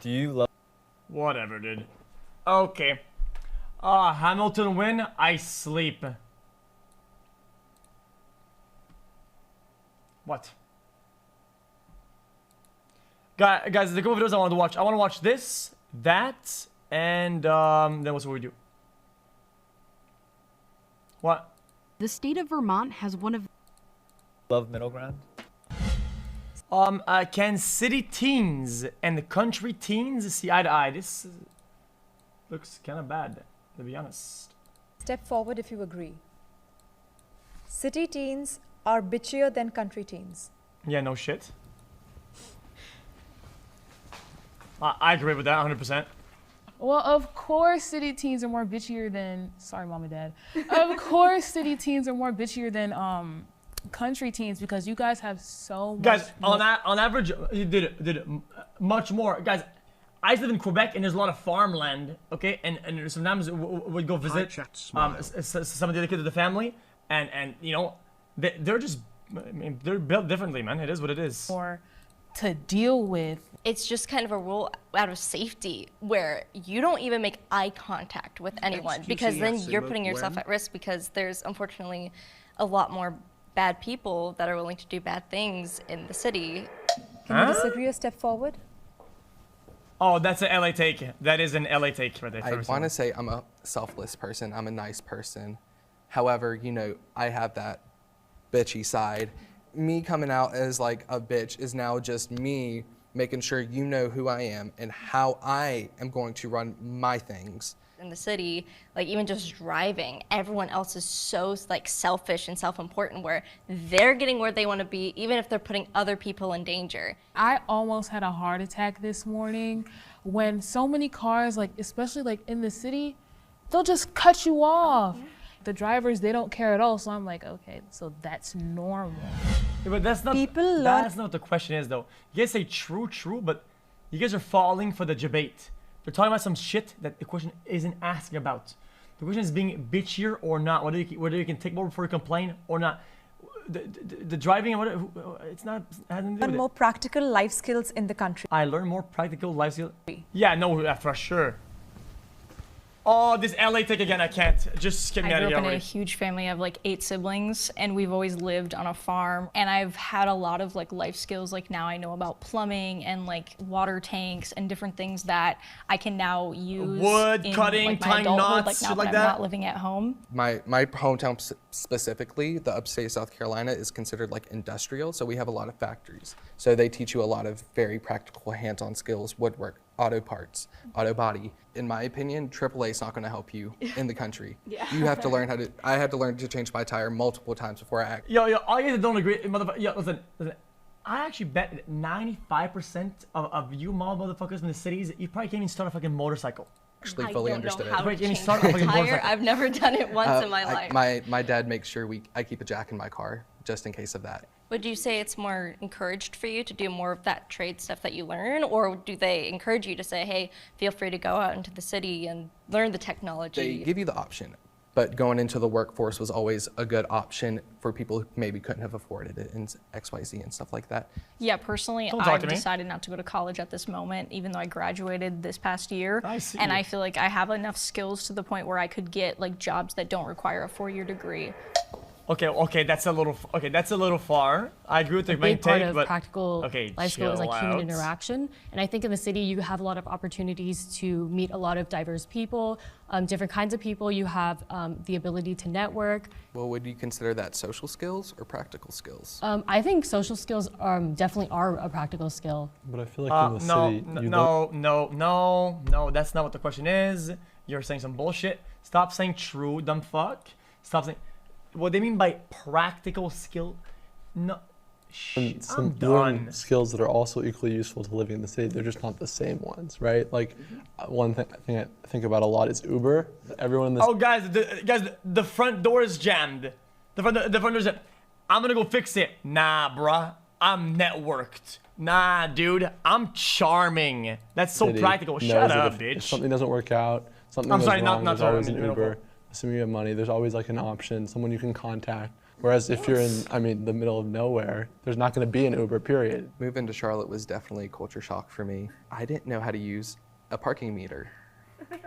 Do you love? Whatever, dude. Okay. Hamilton win. I sleep. What? Guys, there's a couple videos I want to watch. I want to watch this, that, and then what's what we do? What? The state of Vermont has one of Love middle ground? Can city teens and the country teens see eye to eye? This looks kind of bad, to be honest. Step forward if you agree. City teens are bitchier than country teens. Yeah, no shit. I agree with that 100%. Well, of course city teens are more bitchier than, sorry mom and dad. Of course city teens are more bitchier than country teens because you guys have so much. Guys, on average, you did it much more. Guys, I live in Quebec and there's a lot of farmland, okay? And sometimes we'd go visit some of the other kids of the family and you know, they're just, I mean, they're built differently, man. It is what it is. More to deal with. It's just kind of a rule out of safety where you don't even make eye contact with anyone because then you're putting yourself at risk because there's unfortunately a lot more bad people that are willing to do bad things in the city. Can you disagree or step forward? Oh, that's an LA take. That is an LA take right there. I want to say I'm a selfless person. I'm a nice person. However, you know, I have that bitchy side. Me coming out as like a bitch is now just me making sure you know who I am and how I am going to run my things. In the city, like even just driving, everyone else is so like selfish and self-important where they're getting where they want to be even if they're putting other people in danger. I almost had a heart attack this morning when so many cars, like especially like in the city, they'll just cut you off. The drivers, they don't care at all, so I'm like, okay, so that's normal. Yeah, but that's not. That's not what the question is, though. You guys say true, but you guys are falling for the debate. They're talking about some shit that the question isn't asking about. The question is being bitchier or not. Whether you can take more before you complain or not. The driving and what it's not hasn't to do with Learn more practical life skills in the country. I learn more practical life skills. Yeah, no, for sure. Oh, this LA take again, I can't. Just get me out of here I grew up in already. a huge family. I have like 8 siblings and we've always lived on a farm. And I've had a lot of like life skills. Like now I know about plumbing and like water tanks and different things that I can now use Wood in, cutting, like, my tying adulthood, knots, now shit like I'm that. not living at home. My hometown specifically, the upstate South Carolina, is considered like industrial, so we have a lot of factories. So they teach you a lot of very practical hands-on skills, woodwork, auto parts, auto body. In my opinion, AAA is not going to help you in the country. You have to learn how to, I had to learn to change my tire multiple times before I act. Yo, all you guys that don't agree, motherfucker. Yo, listen. I actually bet that 95% of you motherfuckers in the cities, you probably can't even start a fucking motorcycle. Actually fully understood I don't know how Wait, to can you change start my with a tire. motorcycle? I've never done it once in my life. My dad makes sure I keep a jack in my car just in case of that. Would you say it's more encouraged for you to do more of that trade stuff that you learn, or do they encourage you to say, hey, feel free to go out into the city and learn the technology? They give you the option, but going into the workforce was always a good option for people who maybe couldn't have afforded it in XYZ and stuff like that. Yeah, personally, Don't talk I've to me. decided not to go to college at this moment, even though I graduated this past year. I see. And I feel like I have enough skills to the point where I could get like jobs that don't require a 4-year degree. Okay, that's a little far. I agree with the a main big part take, of but practical life skill is like chill human out. interaction. And I think in the city you have a lot of opportunities to meet a lot of diverse people, different kinds of people. You have the ability to network. Well, would you consider that social skills or practical skills? I think social skills definitely are a practical skill. But I feel like in the city, no, that's not what the question is. You're saying some bullshit. Stop saying true, dumb fuck. Stop saying. What they mean by practical skill? No, and I'm some learning done. skills that are also equally useful to living in the city. They're just not the same ones, right? Like one thing I think about a lot is Uber. Everyone in this. Oh, guys, the front door is jammed. The front door is jammed. I'm gonna go fix it. Nah, bruh. I'm networked. Nah, dude. I'm charming. That's so city practical. knows Shut that up, if bitch. something doesn't work out, something I'm goes sorry, wrong, not there's always sorry, an I mean, Uber. Assuming you have money, there's always like an option, someone you can contact. Whereas if you're in, the middle of nowhere, there's not going to be an Uber, period. Moving to Charlotte was definitely a culture shock for me. I didn't know how to use a parking meter.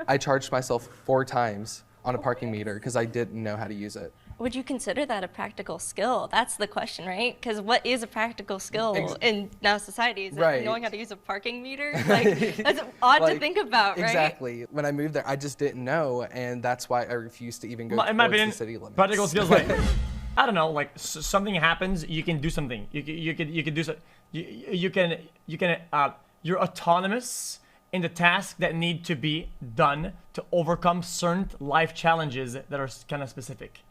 I charged myself 4 times on a parking meter because I didn't know how to use it. Would you consider that a practical skill? That's the question, right? Because what is a practical skill in now society? Is it knowing how to use a parking meter? Like, that's odd to think about, right? Exactly. When I moved there, I just didn't know, and that's why I refused to even go towards the city limits. Practical skills, like, I don't know, like something happens, you can do something. You can do so. You're autonomous in the tasks that need to be done to overcome certain life challenges that are kind of specific.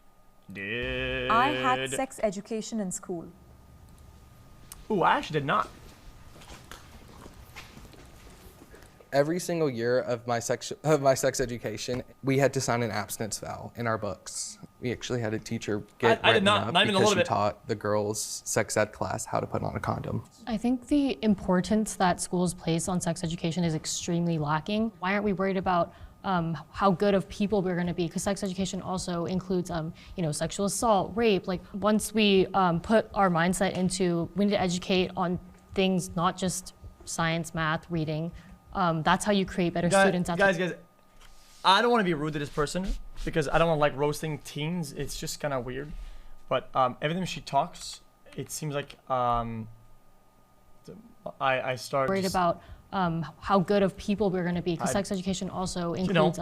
I had sex education in school. Ooh, I actually did not. Every single year of my sex education, we had to sign an abstinence vow in our books. We actually had a teacher get I did not even a because little she bit. taught the girls' sex ed class how to put on a condom. I think the importance that schools place on sex education is extremely lacking. Why aren't we worried about how good of people we're going to be? Because sex education also includes, sexual assault, rape. Like once we put our mindset into, we need to educate on things, not just science, math, reading. That's how you create better students. Guys, I don't want to be rude to this person because I don't want to like roasting teens. It's just kind of weird. But everything she talks, it seems like I start worried about how good of people we're going to be, because sex education also includes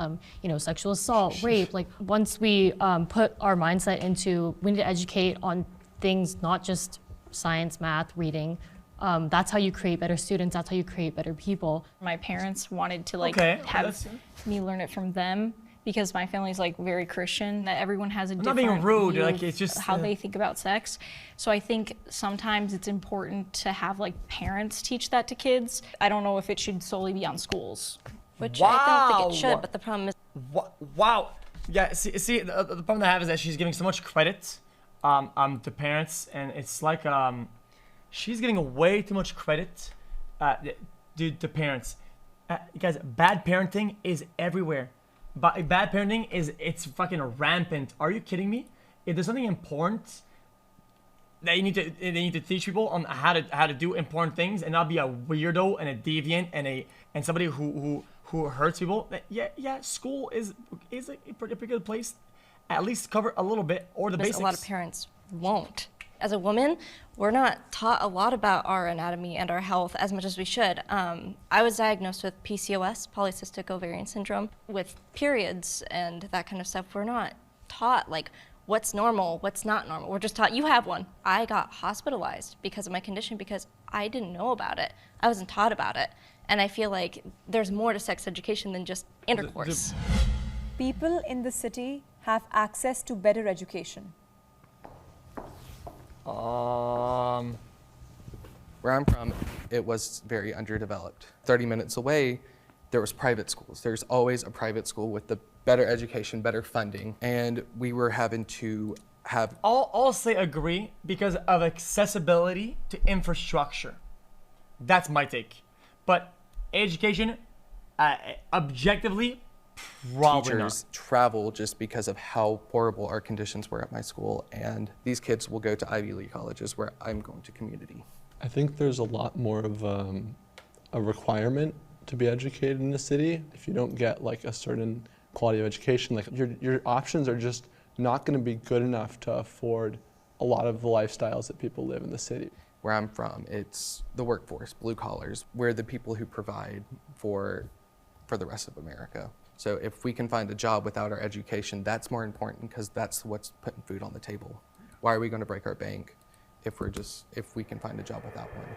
sexual assault, rape. Like once we put our mindset into, we need to educate on things, not just science, math, reading. That's how you create better students. That's how you create better people. My parents wanted to have me learn it from them because my family's like very Christian. That everyone has a different not being rude, view like it's just of how they think about sex. So I think sometimes it's important to have like parents teach that to kids. I don't know if it should solely be on schools. Which I don't think it should, but the problem is. Wow. Yeah. See, the problem I have is that she's giving so much credit to parents, and it's like she's giving way too much credit to parents. Guys, bad parenting is everywhere. Bad parenting it's fucking rampant. Are you kidding me? If there's something important that they need to teach people on how to do important things and not be a weirdo and a deviant and somebody who hurts people, yeah, school is a pretty good place. At least cover a little bit or the basics. A lot of parents won't. As a woman, we're not taught a lot about our anatomy and our health as much as we should. I was diagnosed with PCOS, polycystic ovarian syndrome, with periods and that kind of stuff. We're not taught like what's normal, what's not normal. We're just taught you have one. I got hospitalized because of my condition because I didn't know about it. I wasn't taught about it. And I feel like there's more to sex education than just intercourse. People in the city have access to better education. Where I'm from, it was very underdeveloped. 30 minutes away, there was private schools. There's always a private school with the better education, better funding, and we were having to have... I'll say agree because of accessibility to infrastructure. That's my take. But education, objectively, probably teachers travel just because of how horrible our conditions were at my school, and these kids will go to Ivy League colleges where I'm going to community. I think there's a lot more of a requirement to be educated in the city. If you don't get like a certain quality of education, like your options are just not going to be good enough to afford a lot of the lifestyles that people live in the city. Where I'm from, it's the workforce, blue collars. We're the people who provide for the rest of America. So if we can find a job without our education, that's more important because that's what's putting food on the table. Why are we going to break our bank if we can find a job without one?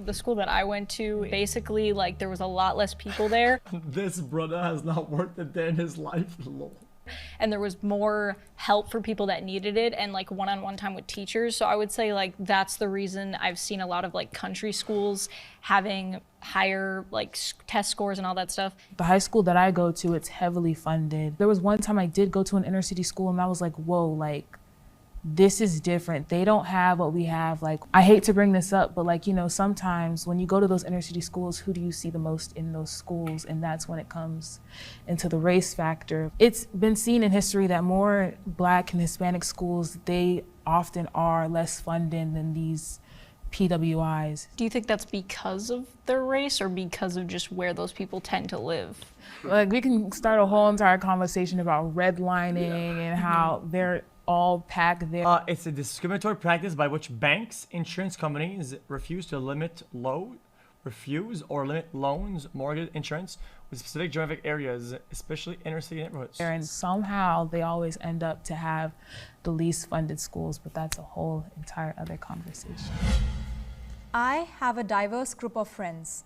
The school that I went to, basically, like there was a lot less people there. This brother has not worked a day in his life. And there was more help for people that needed it and like one-on-one time with teachers. So I would say like that's the reason I've seen a lot of like country schools having higher like test scores and all that stuff. The high school that I go to, it's heavily funded. There was one time I did go to an inner city school and I was like, whoa, like this is different. They don't have what we have. Like, I hate to bring this up, but like, you know, sometimes when you go to those inner city schools, who do you see the most in those schools? And that's when it comes into the race factor. It's been seen in history that more Black and Hispanic schools, they often are less funded than these PWIs. Do you think that's because of their race or because of just where those people tend to live? Like, we can start a whole entire conversation about redlining and how they're all packed there. It's a discriminatory practice by which banks, insurance companies refuse or limit loans, mortgage insurance with specific geographic areas, especially inner city neighborhoods. And somehow they always end up to have the least funded schools, but that's a whole entire other conversation. I have a diverse group of friends.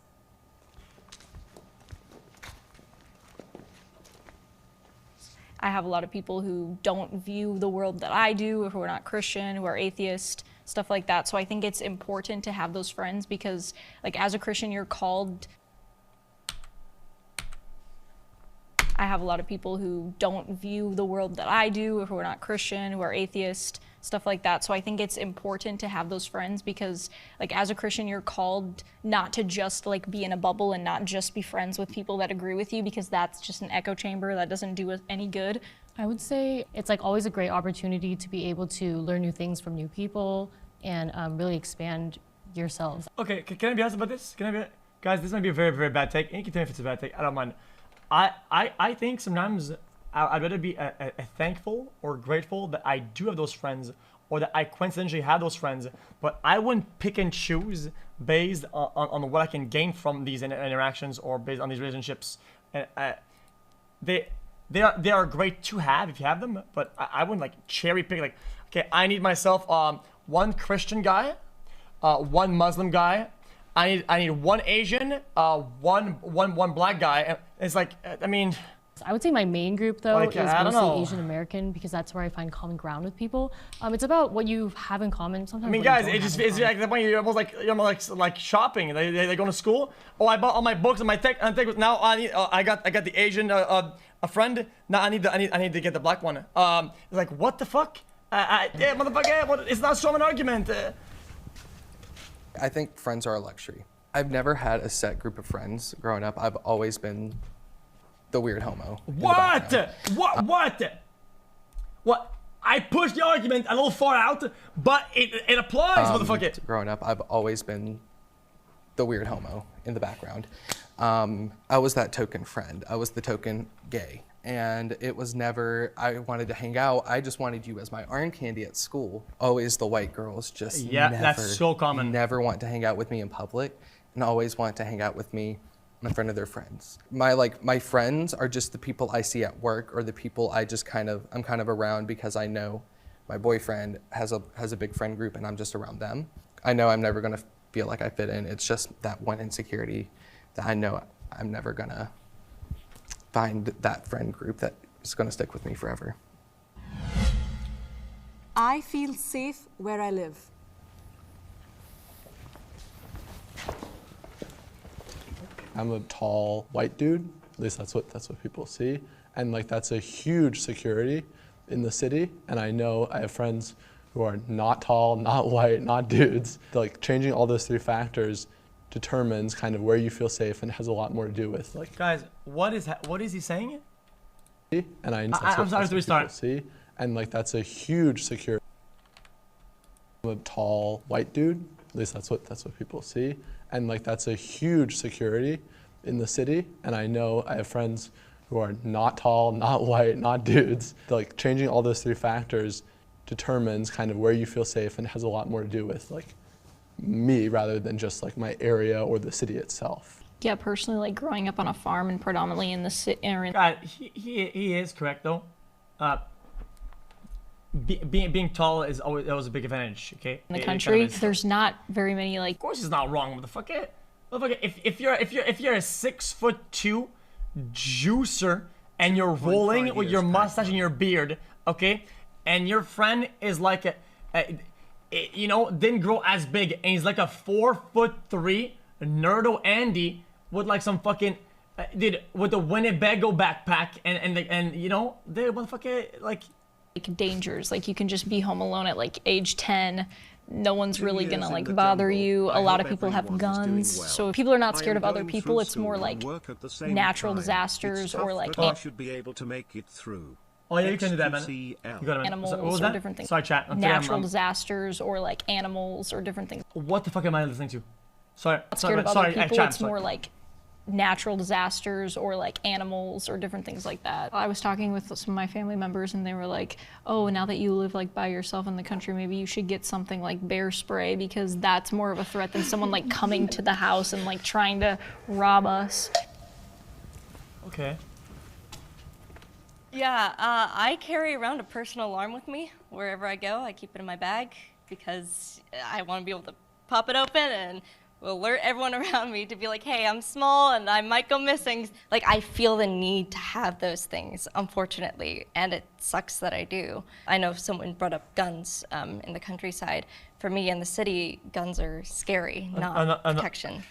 I have a lot of people who don't view the world that I do, who are not Christian, who are atheist, stuff like that. So I think it's important to have those friends because, like, as a Christian, you're called. I have a lot of people who don't view the world that I do, who are not Christian, who are atheist, stuff like that. So I think it's important to have those friends because, like, as a Christian, you're called not to just, like, be in a bubble and not just be friends with people that agree with you because that's just an echo chamber that doesn't do us any good. I would say it's like always a great opportunity to be able to learn new things from new people and really expand yourselves. Okay, can I be honest about this? Guys, this might be a very, very bad take. And you can tell me if it's a bad take. I don't mind. I think sometimes I'd rather be thankful or grateful that I do have those friends or that I coincidentally have those friends, but I wouldn't pick and choose based on what I can gain from these interactions or based on these relationships. And they are great to have if you have them, but I wouldn't like cherry pick like, okay, I need myself one Christian guy, one Muslim guy, I need one Asian, one Black guy. And it's like, I mean, I would say my main group though like, is I don't mostly know. Asian American because that's where I find common ground with people. It's about what you have in common. Sometimes I mean, what you guys, don't it have just in it's common. like the point you're almost like shopping. They go to school. Oh, I bought all my books and my tech. Now I need. I got the Asian a friend. Now I need to get the Black one. It's like what the fuck? Yeah, motherfucker. What? It's not strong an argument. I think friends are a luxury. I've never had a set group of friends growing up. I've always been the weird homo. What? What? I pushed the argument a little far out, but it applies, motherfucker. Growing up, I've always been the weird homo in the background. I was that token friend. I was the token gay. And it was never, I wanted to hang out. I just wanted you as my arm candy at school. Always the white girls just that's so common. Never want to hang out with me in public and always want to hang out with me in front of their friends. My friends are just the people I see at work or the people I'm kind of around because I know my boyfriend has a big friend group and I'm just around them. I know I'm never gonna feel like I fit in. It's just that one insecurity that I know I'm never gonna find that friend group that is gonna stick with me forever. I feel safe where I live. I'm a tall white dude. At least that's what people see, and like that's a huge security in the city. And I know I have friends who are not tall, not white, not dudes. Like changing all those three factors determines kind of where you feel safe and has a lot more to do with like. Guys, what is he saying? And I'm sorry to restart. See, and like that's a huge security. I'm a tall white dude. At least that's what people see, and like that's a huge security in the city. And I know I have friends who are not tall, not white, not dudes. Like changing all those three factors determines kind of where you feel safe and has a lot more to do with like me rather than just like my area or the city itself. Yeah, personally, like growing up on a farm and predominantly in the city. He is correct though. Being tall is always a big advantage. Okay. In the country, there's not very many like. Of course, it's not wrong, motherfucker. Motherfucker, if you're a 6'2" juicer and you're rolling with your mustache and your beard, okay, and your friend is like didn't grow as big and he's like a 4'3" nerdo Andy with like some fucking with a Winnebago backpack and the motherfucker like like dangers. Like you can just be home alone at like age 10. No one's really gonna like bother you. A lot of people have guns. So if people are not scared of other people, it's more like natural disasters or like I should be able to make it through. Oh yeah, you can do that, man. You got it, man. animals What was or that? different things. Sorry, chat. Natural disasters or like animals or different things. What the fuck am I listening to? Sorry, Scared of other sorry, people, chat, it's sorry. more like natural disasters or like animals or different things like that. I was talking with some of my family members and they were like, oh, now that you live like by yourself in the country, maybe you should get something like bear spray because that's more of a threat than someone like coming to the house and like trying to rob us. Okay. Yeah, I carry around a personal alarm with me wherever I go. I keep it in my bag because I want to be able to pop it open and alert everyone around me to be like, hey, I'm small and I might go missing. Like, I feel the need to have those things, unfortunately, and it sucks that I do. I know someone brought up guns in the countryside. For me, in the city, guns are scary, not protection.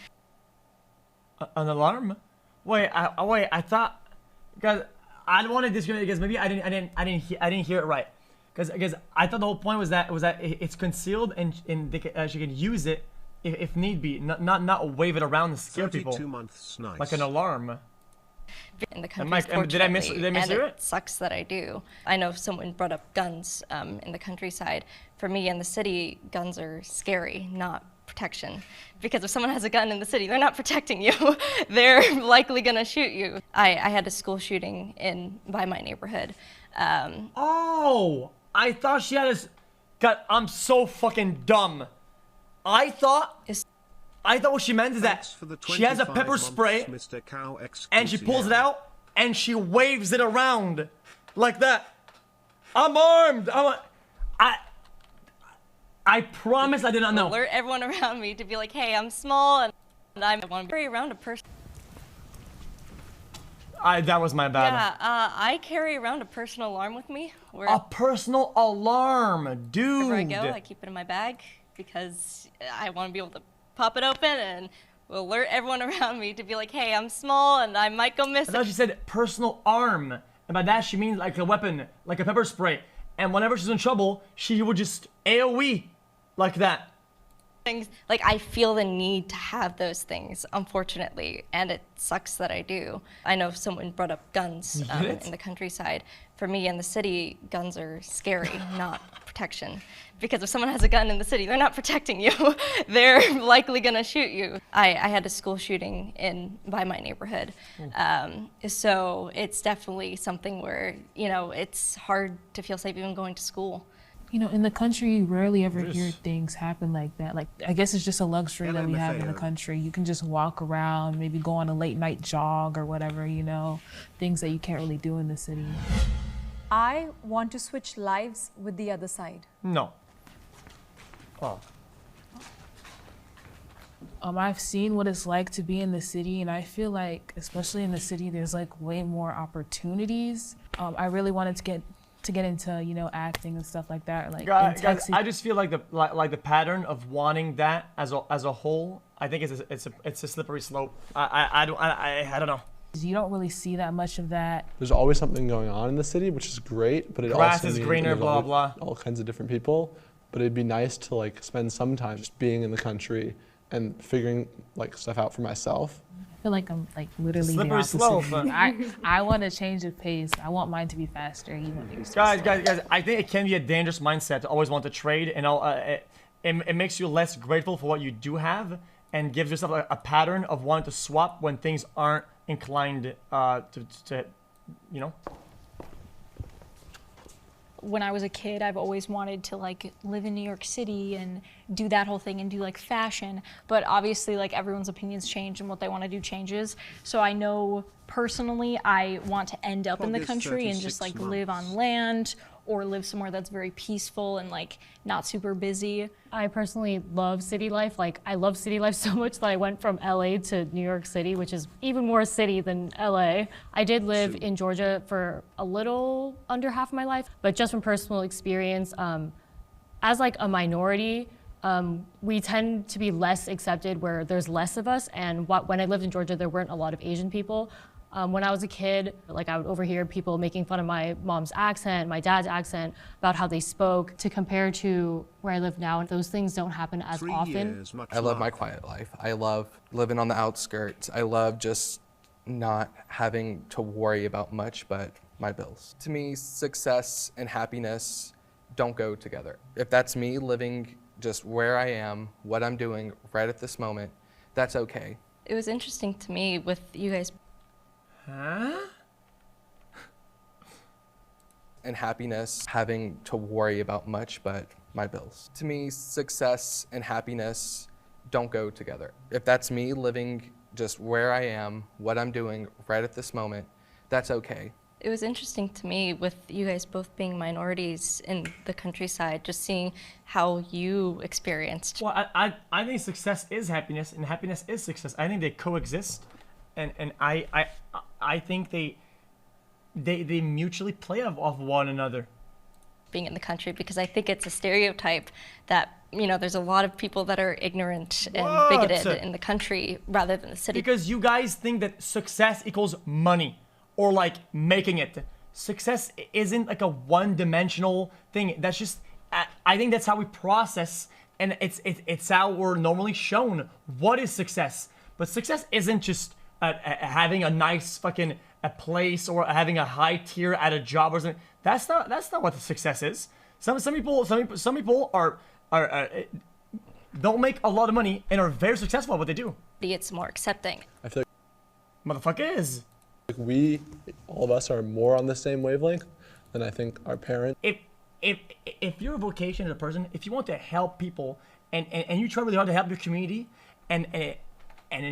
An alarm? Wait, I thought, guys, I don't want to discriminate because maybe I didn't hear it right. Because I thought the whole point was that it's concealed and she can use it if need be, not wave it around and scare people. 32 months, nice. Like an alarm. In the country, did I mishear it? It sucks that I do. I know someone brought up guns in the countryside. For me, in the city, guns are scary, not protection. Because if someone has a gun in the city, they're not protecting you. They're likely gonna shoot you. I had a school shooting by my neighborhood. Oh, I thought she had a. God, I'm so fucking dumb. I thought what she meant is that she has a pepper spray and she pulls it out and she waves it around like that. I'm armed. I promise I did not know. Alert everyone around me to be like, hey, I'm small and I want to carry around a person. That was my bad. Yeah, I carry around a personal alarm with me. A personal alarm, dude. Wherever I go, I keep it in my bag because I want to be able to pop it open and alert everyone around me to be like, hey, I'm small and I might go missing. I thought she said personal arm, and by that she means like a weapon, like a pepper spray. And whenever she's in trouble, she would just AOE like that. Like, I feel the need to have those things, unfortunately, and it sucks that I do. I know someone brought up guns in the countryside. For me, in the city, guns are scary, not protection. Because if someone has a gun in the city, they're not protecting you. They're likely gonna shoot you. I had a school shooting by my neighborhood. So it's definitely something where, it's hard to feel safe even going to school. In the country, you rarely ever hear things happen like that. Like, I guess it's just a luxury that we have in the country. You can just walk around, maybe go on a late night jog or whatever, things that you can't really do in the city. I want to switch lives with the other side. No. Oh. I've seen what it's like to be in the city, and I feel like, especially in the city, there's like way more opportunities. I really wanted to get into acting and stuff like that. Like guys, I just feel like the pattern of wanting that as a whole, I think it's a slippery slope. I don't know. You don't really see that much of that. There's always something going on in the city, which is great, but it grass also is means greener, blah blah. All kinds of different people, but it'd be nice to like spend some time just being in the country and figuring like stuff out for myself. I feel like I'm like literally the slippery opposite. slope. I want to change the pace. I want mine to be faster. You want yours to be Guys, slower. I think it can be a dangerous mindset to always want to trade, and it makes you less grateful for what you do have, and gives yourself a pattern of wanting to swap when things aren't inclined to. When I was a kid, I've always wanted to like live in New York City and do that whole thing and do like fashion. But obviously like everyone's opinions change and what they want to do changes. So I know personally I want to end up in the country and just like live on land or live somewhere that's very peaceful and like not super busy. I personally love city life. Like, I love city life so much that I went from LA to New York City, which is even more city than LA. I did live in Georgia for a little under half of my life, but just from personal experience, as like a minority, we tend to be less accepted where there's less of us. And when I lived in Georgia, there weren't a lot of Asian people. When I was a kid, like I would overhear people making fun of my mom's accent, my dad's accent, about how they spoke. To compare to where I live now, those things don't happen as often. I love my quiet life. I love living on the outskirts. I love just not having to worry about much but my bills. To me, success and happiness don't go together. If that's me living just where I am, what I'm doing right at this moment, that's okay. It was interesting to me with you guys. Huh? And happiness, having to worry about much but my bills. To me, success and happiness don't go together. If that's me living just where I am, what I'm doing right at this moment, that's okay. It was interesting to me with you guys both being minorities in the countryside, just seeing how you experienced. Well, I think success is happiness and happiness is success. I think they coexist, and I think they mutually play off one another. Being in the country, because I think it's a stereotype that, you know, there's a lot of people that are ignorant and bigoted in the country rather than the city. Because you guys think that success equals money or like making it. Success isn't like a one-dimensional thing. That's just, I think that's how we process, and it's how we're normally shown what is success. But success isn't just having a nice fucking a place or having a high tier at a job or something. That's not what the success is. Some people are don't make a lot of money and are very successful at what they do. It's more accepting. I feel like motherfucker is. We, all of us, are more on the same wavelength than I think our parents. If your vocation as a person, if you want to help people and you try really hard to help your community and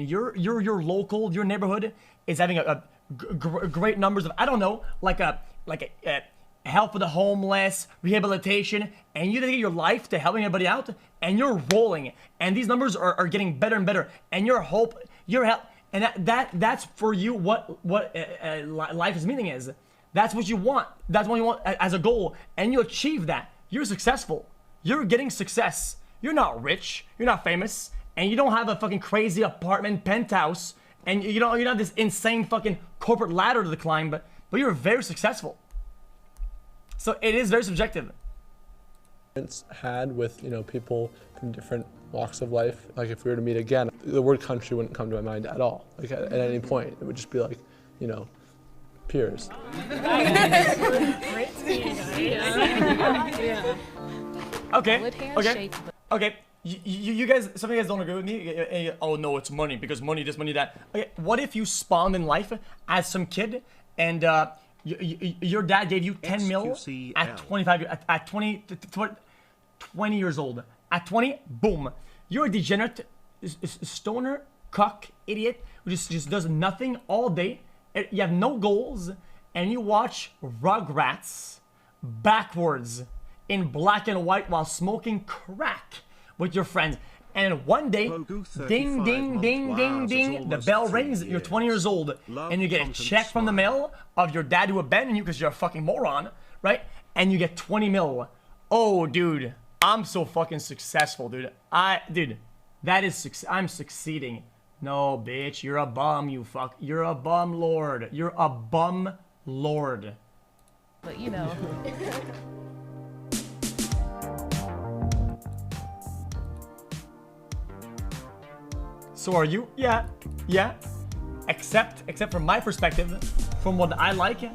your local, your neighborhood is having a great numbers of, I don't know, like a help for the homeless, rehabilitation, and you dedicate your life to helping everybody out, and you're rolling, and these numbers are getting better and better, and your help, and that's for you what life's meaning is. That's what you want. That's what you want as a goal, and you achieve that. You're successful. You're getting success. You're not rich. You're not famous, and you don't have a fucking crazy apartment penthouse, and you're not this insane fucking corporate ladder to climb, but you're very successful. So it is very subjective. Had with, you know, people from different walks of life. Like if we were to meet again, the word country wouldn't come to my mind at all. Like at any point, it would just be like, you know, peers. Okay. You guys, some of you guys don't agree with me. Oh no, it's money because money this, money that. Okay, what if you spawned in life as some kid and your dad gave you 10 mil at 25, at 20 years old. At 20, boom. You're a degenerate, stoner, cuck, idiot, who just does nothing all day. You have no goals, and you watch Rugrats backwards in black and white while smoking crack with your friends. And one day, ding, ding, ding, ding, ding, the bell rings, you're 20 years old, and you get a check from the mail of your dad who abandoned you because you're a fucking moron, right? And you get 20 mil. Oh, dude, I'm so fucking successful, dude. Dude, that is, I'm succeeding. No, bitch, you're a bum, you fuck. You're a bum lord. You're a bum lord. But, you know. So are you? Yeah. Except from my perspective, from what I like,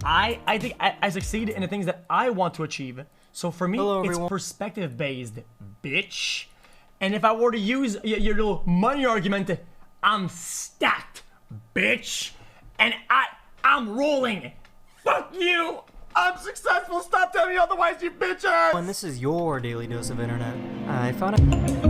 I think I succeed in the things that I want to achieve. So for me, it's perspective based, bitch. And if I were to use your little money argument, I'm stacked, bitch. And I'm rolling. Fuck you. I'm successful. Stop telling me otherwise, you bitches. And this is your daily dose of internet. I found it.